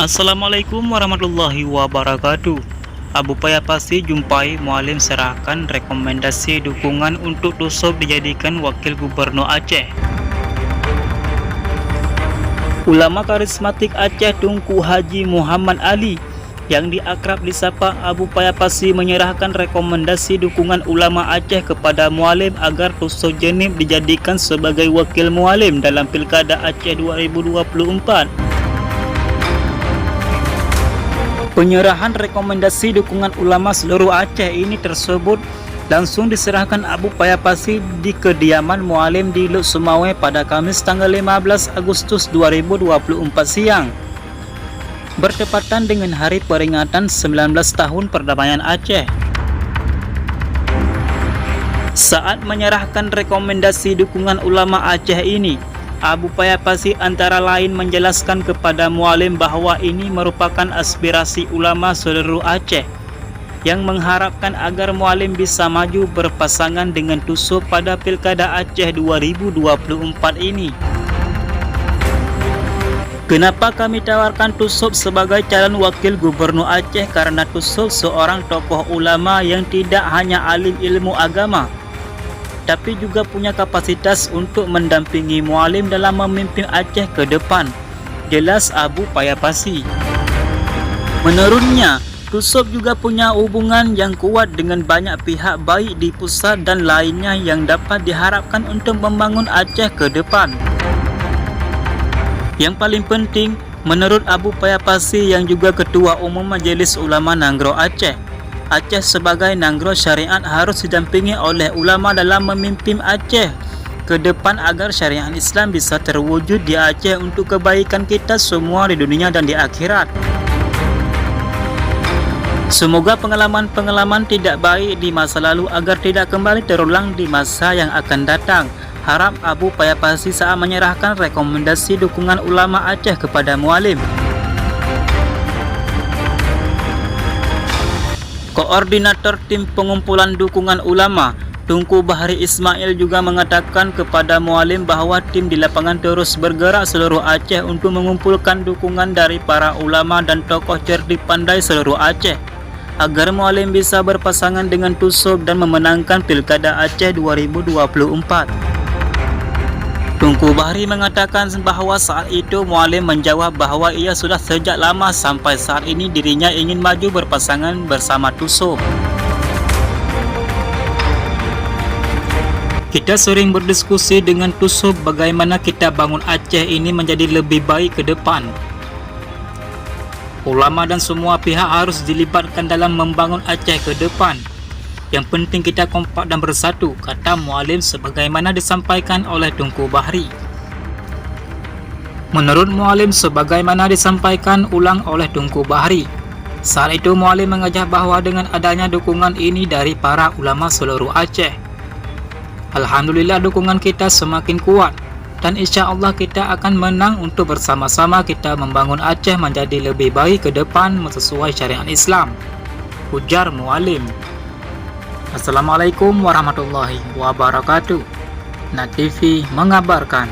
Assalamualaikum warahmatullahi wabarakatuh. Abu Paya pasti jumpai Mualim serahkan rekomendasi dukungan untuk Tussob dijadikan Wakil Gubernur Aceh. Ulama karismatik Aceh Tunku Haji Muhammad Ali yang diakrab disapa Abu Paya pasti menyerahkan rekomendasi dukungan ulama Aceh kepada Mualim agar Tussob Jenib dijadikan sebagai Wakil Mualim dalam Pilkada Aceh 2024. Penyerahan rekomendasi dukungan ulama seluruh Aceh ini tersebut langsung diserahkan Abu Paya pasti di kediaman Mualim di Luk Sumawe pada Kamis tanggal 15 Agustus 2024 siang, bertepatan dengan hari peringatan 19 tahun perdamaian Aceh. Saat menyerahkan rekomendasi dukungan ulama Aceh ini, Abu Paya pasti antara lain menjelaskan kepada Mualim bahwa ini merupakan aspirasi ulama seluruh Aceh yang mengharapkan agar Mualim bisa maju berpasangan dengan Tussob pada Pilkada Aceh 2024 ini. Kenapa kami tawarkan Tussob sebagai calon wakil gubernur Aceh? Karena Tussob seorang tokoh ulama yang tidak hanya alim ilmu agama, tapi juga punya kapasitas untuk mendampingi Mualim dalam memimpin Aceh ke depan, jelas Abu Paya pasti. Menurutnya, Tussob juga punya hubungan yang kuat dengan banyak pihak baik di pusat dan lainnya yang dapat diharapkan untuk membangun Aceh ke depan. Yang paling penting, menurut Abu Paya pasti yang juga Ketua Umum Majelis Ulama Nanggro Aceh, Aceh sebagai Nanggro Syariat harus didampingi oleh ulama dalam memimpin Aceh ke depan agar syariat Islam bisa terwujud di Aceh untuk kebaikan kita semua di dunia dan di akhirat. Semoga pengalaman-pengalaman tidak baik di masa lalu agar tidak kembali terulang di masa yang akan datang, harap Abu Paya pasti saat menyerahkan rekomendasi dukungan ulama Aceh kepada Mualim. Koordinator Tim Pengumpulan Dukungan Ulama, Tunku Bahri Ismail juga mengatakan kepada Mualim bahwa tim di lapangan terus bergerak seluruh Aceh untuk mengumpulkan dukungan dari para ulama dan tokoh cerdik pandai seluruh Aceh agar Mualim bisa berpasangan dengan Tussob dan memenangkan Pilkada Aceh 2024. Tunku Bahri mengatakan bahwa saat itu Mualim menjawab bahwa ia sudah sejak lama sampai saat ini dirinya ingin maju berpasangan bersama Tussob. Kita sering berdiskusi dengan Tussob bagaimana kita bangun Aceh ini menjadi lebih baik ke depan. Ulama dan semua pihak harus dilibatkan dalam membangun Aceh ke depan. Yang penting kita kompak dan bersatu, kata Mualim sebagaimana disampaikan oleh Tunku Bahri. Menurut Mualim sebagaimana disampaikan ulang oleh Tunku Bahri, saat itu Mualim mengajak bahwa dengan adanya dukungan ini dari para ulama seluruh Aceh, alhamdulillah dukungan kita semakin kuat dan insya Allah kita akan menang untuk bersama-sama kita membangun Aceh menjadi lebih baik ke depan sesuai syariat Islam, ujar Mualim. Assalamualaikum warahmatullahi wabarakatuh. NAT TV mengabarkan.